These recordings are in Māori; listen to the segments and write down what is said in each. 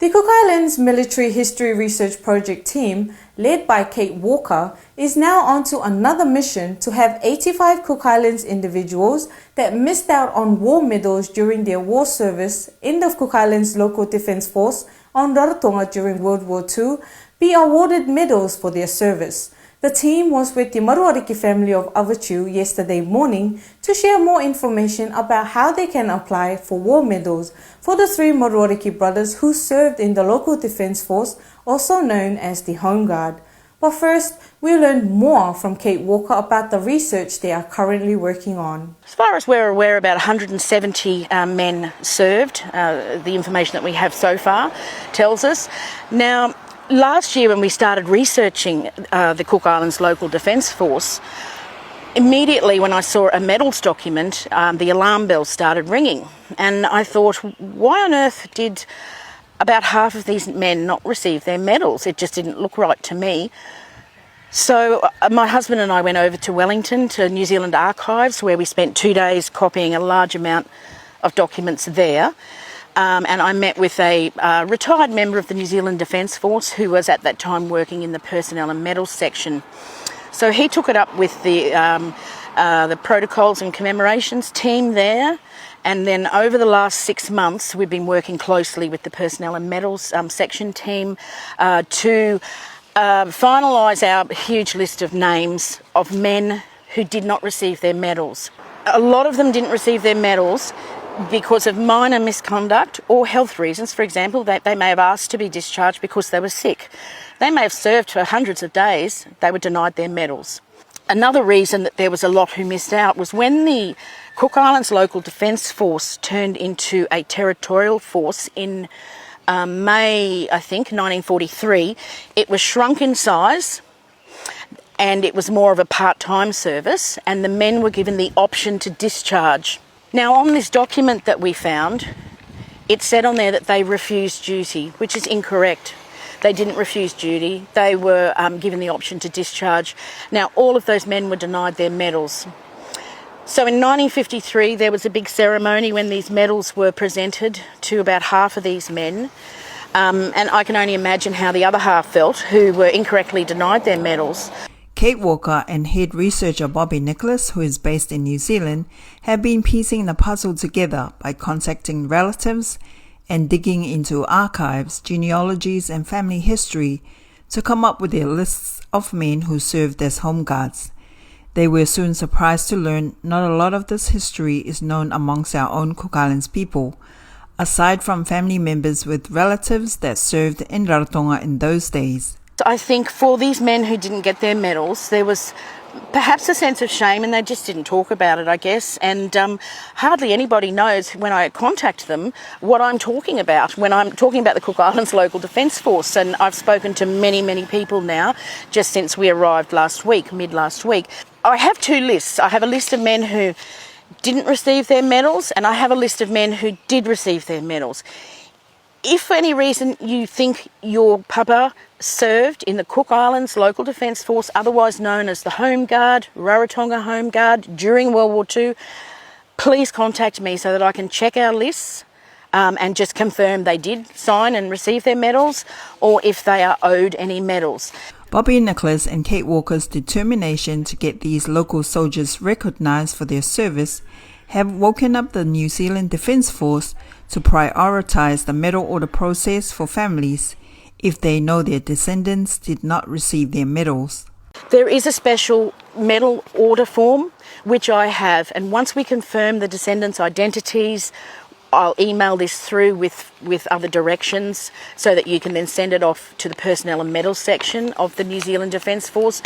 The Cook Islands Military History Research Project team, led by Kate Walker, is now on to another mission to have 85 Cook Islands individuals that missed out on war medals during their war service in the Cook Islands Local Defence Force on Rarotonga during World War II be awarded medals for their service. The team was with the Maruariki family of Avachu yesterday morning to share more information about how they can apply for war medals for the three Maruariki brothers who served in the local defence force, also known as the Home Guard. But first, we learned more from Kate Walker about the research they are currently working on. As far as we're aware, about 170 men served. The information that we have so far tells us. Now, last year when we started researching the Cook Islands Local Defence Force, immediately when I saw a medals document, the alarm bells started ringing. And I thought, why on earth did about half of these men not receive their medals? It just didn't look right to me. So my husband and I went over to Wellington, to New Zealand Archives, where we spent 2 days copying a large amount of documents there. And I met with a retired member of the New Zealand Defence Force who was at that time working in the personnel and medals section. So he took it up with the protocols and commemorations team there, and then over the last 6 months we've been working closely with the personnel and medals section team to finalise our huge list of names of men who did not receive their medals. A lot of them didn't receive their medals because of minor misconduct or health reasons. For example, they may have asked to be discharged because they were sick. They may have served for hundreds of days. They were denied their medals. Another reason that there was a lot who missed out was when the Cook Islands Local Defence Force turned into a territorial force in May, I think, 1943. It was shrunk in size and it was more of a part-time service, and the men were given the option to discharge. Now, on this document that we found, it said on there that they refused duty, which is incorrect. They didn't refuse duty. They were given the option to discharge. Now, all of those men were denied their medals. So in 1953, there was a big ceremony when these medals were presented to about half of these men. And I can only imagine how the other half felt, who were incorrectly denied their medals. Kate Walker and head researcher Bobby Nicholas, who is based in New Zealand, have been piecing the puzzle together by contacting relatives and digging into archives, genealogies and family history to come up with their lists of men who served as home guards. They were soon surprised to learn not a lot of this history is known amongst our own Cook Islands people, aside from family members with relatives that served in Rarotonga in those days. I think for these men who didn't get their medals, there was perhaps a sense of shame, and they just didn't talk about it, I guess. And hardly anybody knows when I contact them what I'm talking about when I'm talking about the Cook Islands Local Defence Force. And I've spoken to many, many people now just since we arrived last week, mid-last week. I have two lists. I have a list of men who didn't receive their medals, and I have a list of men who did receive their medals. If for any reason you think your papa served in the Cook Islands Local Defence Force, otherwise known as the Home Guard, Rarotonga Home Guard, during World War II, please contact me so that I can check our lists and just confirm they did sign and receive their medals, or if they are owed any medals. Bobby Nicholas and Kate Walker's determination to get these local soldiers recognised for their service have woken up the New Zealand Defence Force to prioritise the medal order process for families if they know their descendants did not receive their medals. There is a special medal order form which I have, and once we confirm the descendants' identities, I'll email this through with other directions so that you can then send it off to the personnel and medals section of the New Zealand Defence Force.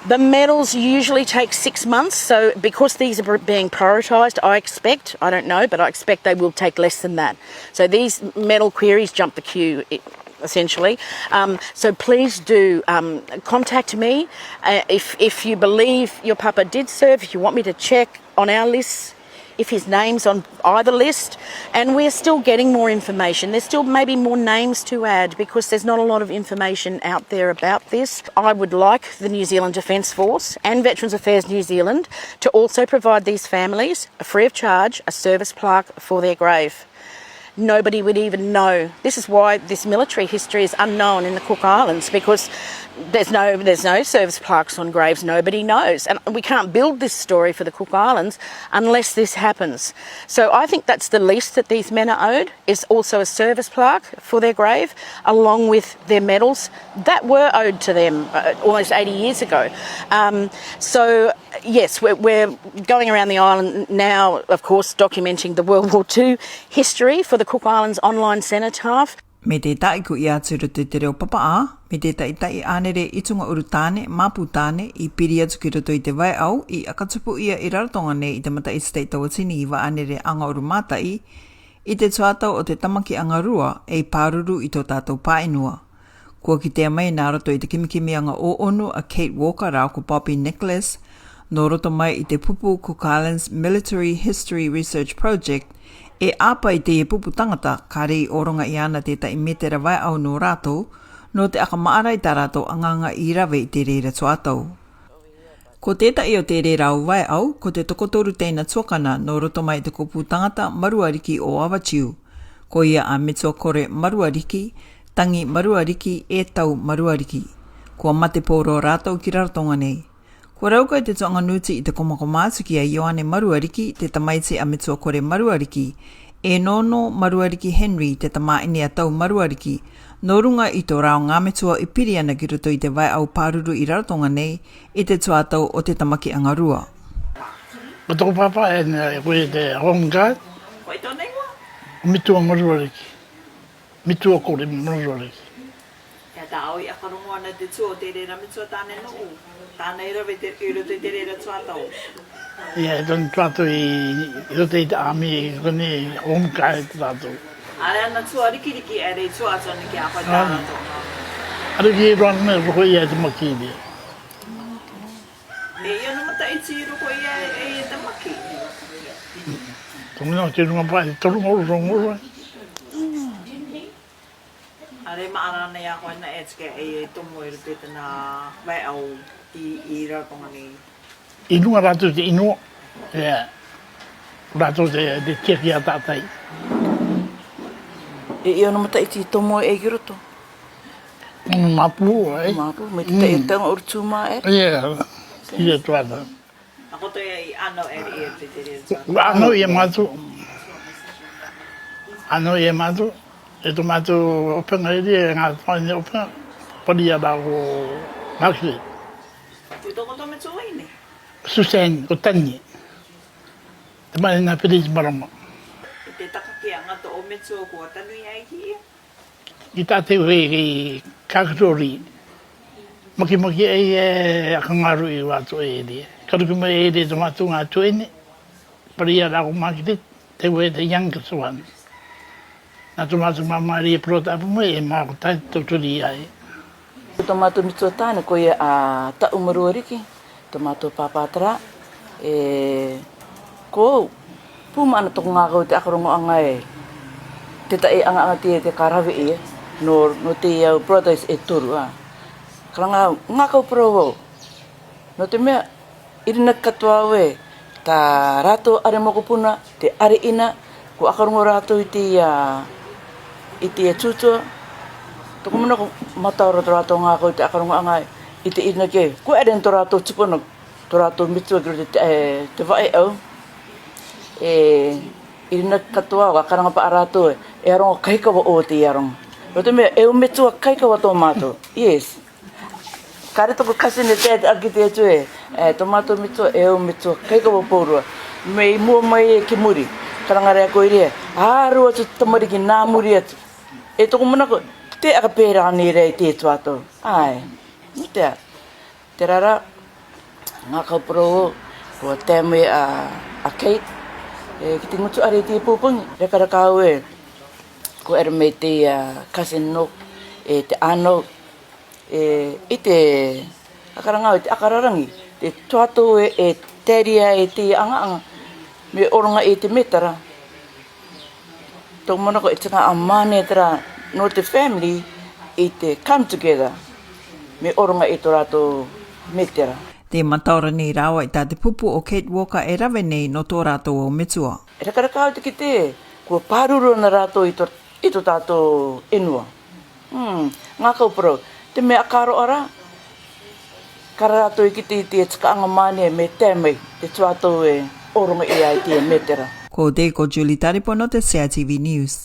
The medals usually take 6 months, so because these are being prioritised, I expect they will take less than that. So these medal queries jump the queue, essentially. So please do contact me if you believe your papa did serve, if you want me to check on our lists, if his name's on either list, and we're still getting more information. There's still maybe more names to add because there's not a lot of information out there about this. I would like the New Zealand Defence Force and Veterans Affairs New Zealand to also provide these families, free of charge, a service plaque for their grave. nobody would even know. This is why this military history is unknown in the Cook Islands, because there's no service plaques on graves. Nobody knows. And we can't build this story for the Cook Islands unless this happens. So I think that's the least that these men are owed, is also a service plaque for their grave, along with their medals that were owed to them almost 80 years ago. So yes, we're going around the island now, of course, documenting the World War II history for the Cook Islands Online Cenotaph. Me te tai ku ia tūru te te reo papaa, me te tai anere i tunga uru tāne, mapu tāne, i piri atu ki roto i te vai au, i akatupu ia i raratonga ne i te mata i state tawatini i wa anere anga uru mātai, i te tuatau o te tamaki anga rua e pāruru i tō tātou pāinua. Kua ki te mai nā roto i te kimikimi anga o onu a Kate Walker rao ko Bobby Nicholas, no roto mai i te pupu Cook Islands Military History Research Project, e apa i te pupu tangata ka rei oronga i ana te tai me te rawai au no rātou, no te aka maarai tā rātou anganga i rawe i te reira tuatau. Ko tētai o te reira au vai au, ko te tokotoru teina tuakana no roto mai te kupu tangata maruariki o Awatiu, ko ia a metua kore maruariki, tangi maruariki e tau maruariki, kua mate pōro rātou ki raratonga nei. Kua rauka i te toanga nuti i te komakomātuki a Ioane Maruariki, te tamaiti a metua kore Maruariki, e nono Maruariki Henry, te tamaini a tau Maruariki, no runga i tō rao ngā metua i piri ana ki roto i te vai au pāruru i raratonga nei, i te tuatau o te tamaki angarua. Ko toko papa e koe te home guard. Koe tōnei wa? Mitua Maruariki. Mitua kore Maruariki. Ia tā au i akarongo ana te tua o te reira mitua tāne nuu. Tāne rawe te roto i te reira tuatau. Ia, e tōni tuatau i roto i te ami i kone home guard tātou. Are ana tua rikiriki e rei tua atoni ki a whai tāratonga. Ariki e roan me roko ia te makiri. E ia no mata iti i roko ia e te maki. Tōmina o te runga pai, te runga rongo. Are maarana ia koe na etike e tomo i roto i tana vai au i raratonga ni. Inua rātou te inua. Ia. Rātou te teki a tātai. E ia no mata iti tomo e ki roto. Mapu, eh? Mapu, me te te tanga uru tūma e. Ia. Ia tuata. Ako to ia i ano e te te reira tuatau. Ano ia matu. Ano ia matu. E tō matu openga e rea ngā whaine openga. Pari a rāko Maxley. Ui toko tome tō ine? Susan, ko Tani. Te mai ngā Perez Marama. I te takaki a ngata o metua kua tanu i aiki ia? I tāteu e kākatori. Maki e akangaru i wātu e rea. Karukuma e rea tō matu ngā tuene. Pari a rāko Maxley. Te wē te youngest one. Nā tō mātu mamari e prota apu mai e māko tai tauturi ai. Tō mātou mitua tāne ko ia a tau Maruariki, tō mātou pāpātara, ko pūma ana toko ngā kau te akarongo anga e, te tae anga te karawe e, no te iau brothers e toru a. Karanga ngā kau parau, no te mea, irina katoa we, tā rātou are moko puna, te are ina, ko akarongo rātou i te tutua, toko mana ko mataura tō rātou ngā kau te akarongo angai i te ina ke. Ko eren tō rātou tupuna, tō rātou mitua ki te vai au. Irina katoa wa karanga pa rātou e aronga kaikawa o te aronga. Roto mea, e o mitua kaikawa tō mātou. Yes. Kare toko kasine te aki te atu tō mātou mitua e o mitua kaikawa pōrua. Me i mua mai e ki muri. Karanga rea koe rea, ārua tu tamariki nā muri atu. E toko mana ko, te aka pērā ni rei te tuatau. Ai, te rara, ngā kauparo o, kua tēmui a Kate, ki te ngutu are te pūpungi. Rekara kāu ko era me te cousin no, te ano, i te akarangau, te akararangi, te tuatau e teria e te anga, me oronga e te metara. Tō mana ko e tanga a mane tera no te family i te come together. Me oronga e tō rātou metara. Te mataora ni rawa i tā te pupu o Kate Walker e rawe nei no tō rātou o metua. E rakarakau te ki te, Ko pāruro na rātou i to tātou enua. Ngā kauparo, te mea karo ara, kara rātou i ki te tika anga mane me tēmei, te tuatou e oronga i ai te metera. Ko te ko Julie Taripono te CITV News.